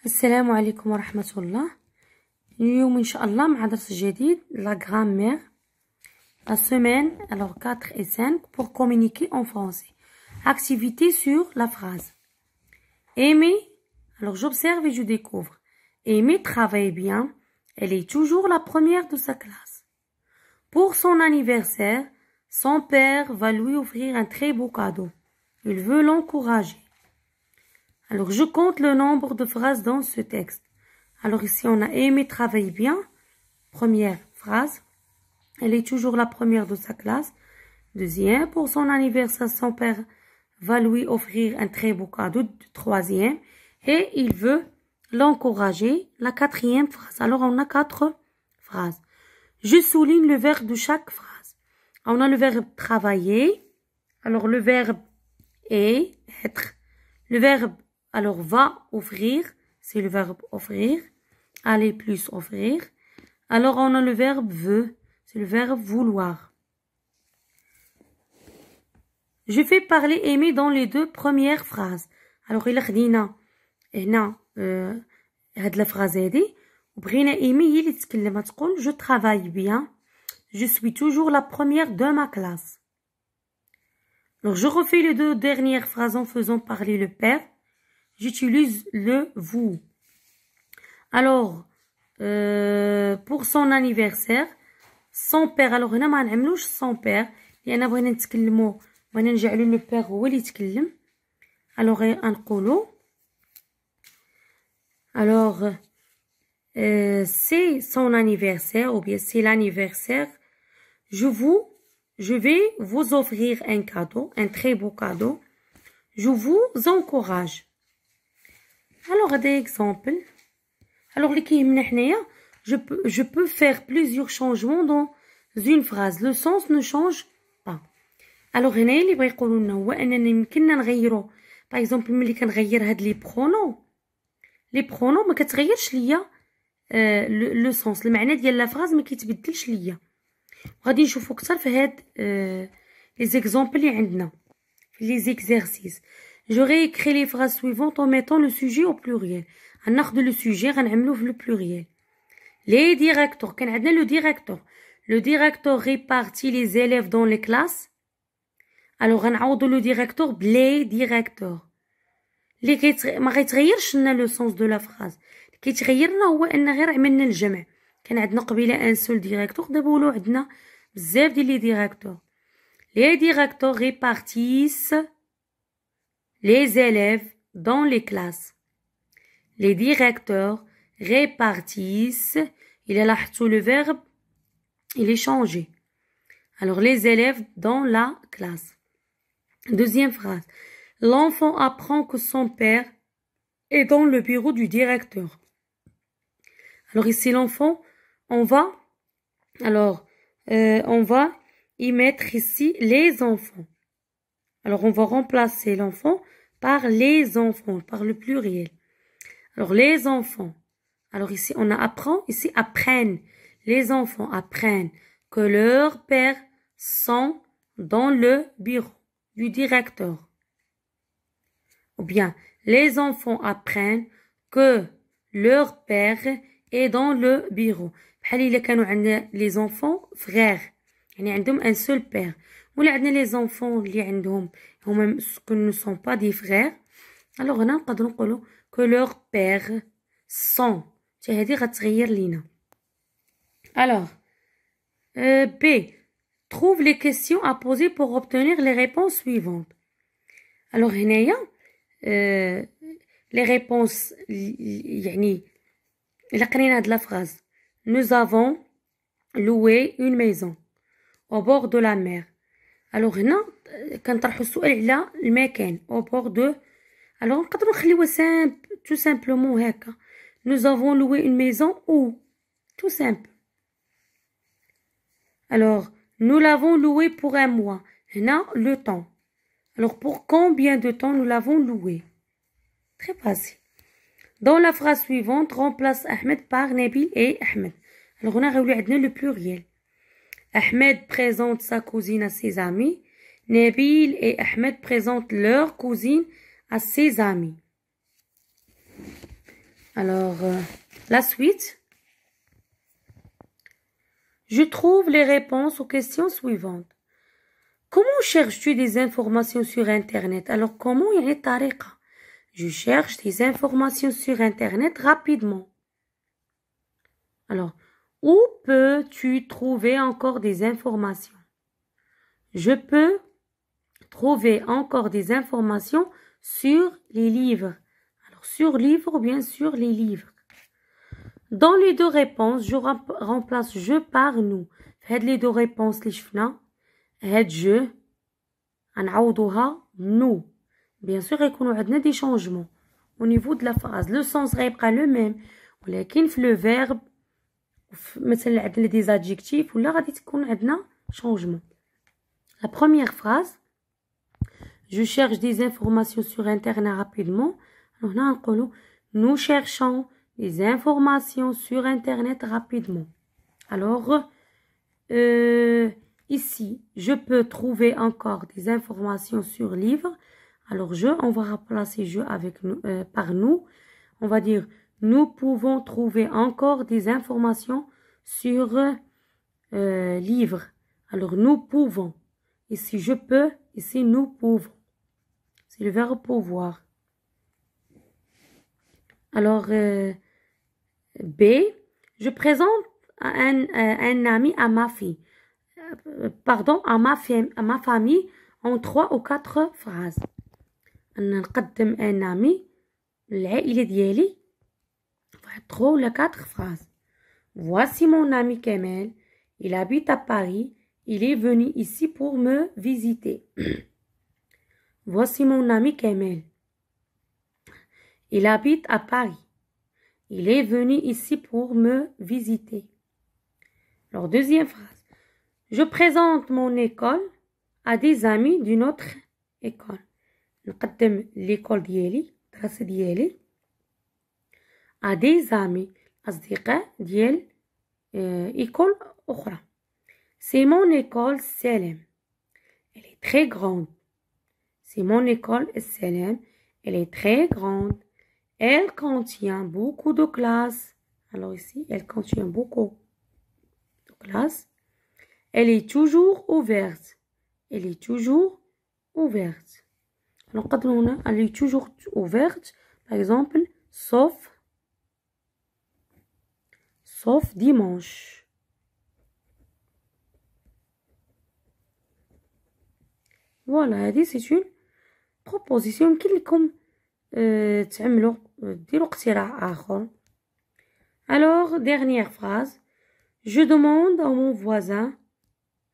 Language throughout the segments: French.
السلام عليكم ورحمة الله. اليوم إن شاء الله مع درس جديد la grammaire la semaine alors 4 et 5 pour communiquer en français. Activité sur la phrase. Aimer, alors j'observe et je découvre. Aimer travaille bien, elle est toujours la première de sa classe. Pour son anniversaire, son père va lui offrir un très beau cadeau. Il veut l'encourager. Alors, je compte le nombre de phrases dans ce texte. Alors ici, on a aimé travailler bien. Première phrase. Elle est toujours la première de sa classe. Deuxième, pour son anniversaire, son père va lui offrir un très beau cadeau. Troisième, et il veut l'encourager. La quatrième phrase. Alors, on a 4 phrases. Je souligne le verbe de chaque phrase. On a le verbe travailler. Alors, le verbe est, être. Le verbe alors, va offrir, c'est le verbe offrir. Aller plus offrir. Alors, on a le verbe veut, c'est le verbe vouloir. Je fais parler aimer dans les 2 premières phrases. Alors, il خدينا هنا هاد la phrase هادي وبغينا aimer هي اللي تتكلم تقول je travaille bien. Je suis toujours la première de ma classe. Alors, je refais les 2 dernières phrases en faisant parler le père. J'utilise le vous. Alors, pour son anniversaire, son père. Alors, هنا ما نعملوش son père. لأن بغينا نتكلمو بغينا نجعلو le père هو اللي يتكلم. Alors, نقولو. Alors, c'est son anniversaire ou bien c'est l'anniversaire. Je vais vous offrir un cadeau, un très beau cadeau. Je vous encourage. Alors, des exemples. Alors, je peux faire plusieurs changements dans une phrase. Le sens ne change pas. Alors, هنا اللي بغا يقولوا لنا هو اننا يمكننا نغيروا. باغ اكزومبل ملي كنغير هاد لي برونو ما كتغيرش ليا لو سونس المعنى ديال لا فراز ما كيتبدلش ليا. غادي نشوفوا اكثر في هاد لي زيكزامبل اللي عندنا في لي زيكزيرسيس. J'aurais écrit les phrases suivantes en mettant le sujet au pluriel. غناخدو le sujet غنعملوه في le pluriel. Les directeurs. كان عندنا le directeur. Le directeur répartit les élèves dans les classes. Alors غنعوضو le directeur بلي directeurs. اللي ما غيتغيرش لنا le sens de la phrase. اللي كيتغيرنا هو ان غير عملنا الجمع. كان عندنا قبيله un seul directeur دابا ولاو عندنا بزاف ديال لي directeurs. Les directeurs répartissent les élèves dans les classes. Les directeurs répartissent. Il a لاحظتوا le verbe, il est changé. Alors, les élèves dans la classe. Deuxième phrase. L'enfant apprend que son père est dans le bureau du directeur. Alors, ici, l'enfant, on va y mettre ici les enfants. Alors, on va remplacer l'enfant par les enfants, par le pluriel. Alors, les enfants. Alors, ici, on a apprend, ici, apprennent. Les enfants apprennent que leurs pères sont dans le bureau du directeur. Ou bien, les enfants apprennent que leur père est dans le bureau. بحال إلا كانوا عندنا les enfants frères. يعني عندهم un seul père. ولا عندنا les enfants اللي عندهم هما ne sont pas des frères. alors هنا نقدروا نقولوا que leurs pères sont. حتى هذه غتغير لينا. alors B. Trouve les questions à poser pour obtenir les réponses suivantes. alors هنايا les réponses يعني إلا قرينا هاد la phrase. Nous avons loué une maison au bord de la mer. alors هنا كنطرحوا السؤال على المكان au bord de. alors نقدروا نخليوها simple tout simplement هكا. Nous avons loué une maison où. tout simple. alors nous l'avons loué pour un mois. هنا le temps. alors pour combien de temps nous l'avons loué. très facile. Dans la phrase suivante, remplace Ahmed par Nabil et Ahmed. alors هنا غيولي عندنا le pluriel. Ahmed présente sa cousine à ses amis. Nabil et Ahmed présentent leur cousine à ses amis. Alors, la suite. Je trouve les réponses aux questions suivantes. Comment cherches-tu des informations sur Internet? Alors, comment il est tariqa? Je cherche des informations sur Internet rapidement. Alors, où peux-tu trouver encore des informations? Je peux trouver encore des informations sur les livres. Alors, sur livres ou bien sur les livres. Dans les deux réponses, je remplace je par nous. هاد les deux réponses اللي شفنا هاد je غنعوضوها nous. Bien sûr يكونوا عندنا des changements au niveau de la phrase. Le sens غيبقى le même ولكن في le verbe مثلا عندنا des adjectifs ولا غادي تكون عندنا changement. La première phrase, je cherche des informations sur Internet rapidement. Alors هنا نقولوا nous cherchons des informations sur Internet rapidement. Alors, ici, je peux trouver encore des informations sur livre. Alors, on va remplacer je avec nous, par nous. On va dire, nous pouvons trouver encore des informations sur livre. Alors, nous pouvons. Ici, je peux. Ici, nous pouvons. C'est le verbe pouvoir. Alors, B, je présente un ami à ma fille. Pardon, à ma famille en 3 ou 4 phrases. أنا نقدم un ami للعائلة ديالي 3 ou 4 phrases. Voici mon ami Kamel. Il habite à Paris. Il est venu ici pour me visiter. Voici mon ami Kamel. Il habite à Paris. Il est venu ici pour me visiter. Alors, deuxième phrase. Je présente mon école à des amis d'une autre école. نقدم l'école ديالي الدراسة ديالي à des amis أصدقاء ديال école أخرى. C'est mon école Salem. Elle est très grande. C'est mon école Salem. Elle est très grande. Elle contient beaucoup de classes. Alors ici, elle contient beaucoup de classes. Elle est toujours ouverte. Elle est toujours ouverte. Alors, elle est toujours ouverte. Par exemple, sauf dimanche. Voilà, c'est une proposition qui لكم تعملوا ديروا اقتراح آخر. Alors, dernière phrase. Je demande à mon voisin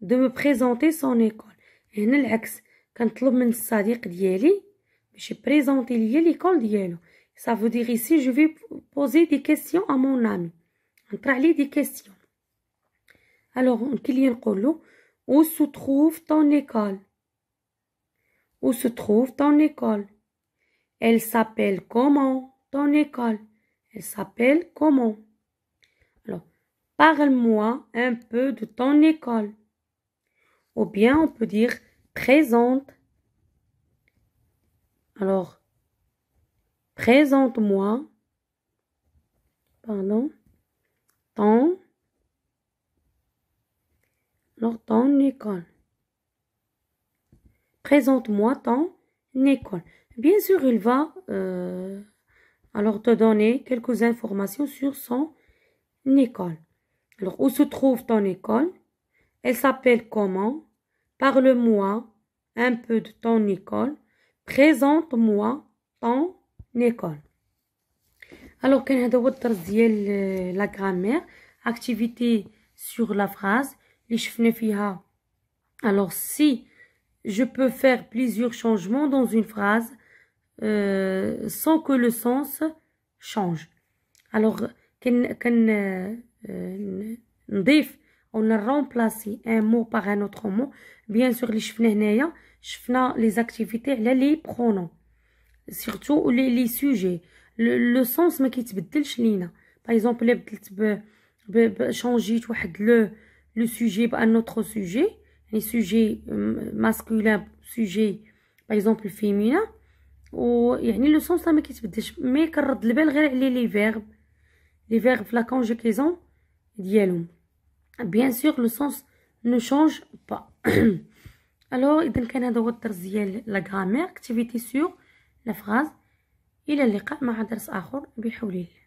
de me présenter son école. هنا العكس كنطلب من الصديق ديالي باش يبريزونتي ليا ليكول ديالو. Ça veut dire ici je vais poser des questions à mon ami. نطرح عليه des questions. Alors كي اللي نقولو où se trouve ton école? Où se trouve ton école? Elle s'appelle comment ton école? Elle s'appelle comment? Alors, parle-moi un peu de ton école. Ou bien on peut dire présente. Alors, présente-moi, pardon, ton école. Présente-moi ton école. Bien sûr, il va alors te donner quelques informations sur son école. Alors, où se trouve ton école? Elle s'appelle comment? Parle-moi un peu de ton école. Présente-moi ton école. Alors, كان هذا هو الدرس ديال la grammaire. Activité sur la phrase اللي شفنا فيها. Alors, si je peux faire plusieurs changements dans une phrase sans que le sens change. Alors, نضيف ou remplacer un mot par un autre mot. Bien sûr, اللي شفنا هنايا شفنا les activités على les pronoms. Surtout les sujets. Le sens ما كيتبدلش لينا. Par exemple, إلا بدلت شانجيت واحد le sujet بان autre sujet. Les sujets masculins, sujet par exemple féminin. ويعني لو سونس ما كيتبدلش، مي كنرد البال غير على لي فيرب في لا كونجوغيزون ديالهم. بيان سور لو سونس نو شونج با. الو اذا كان هذا هو الدرس ديال لا غرامير، اكتيفيتي سور لا فراز. الى اللقاء مع درس اخر بحول الله.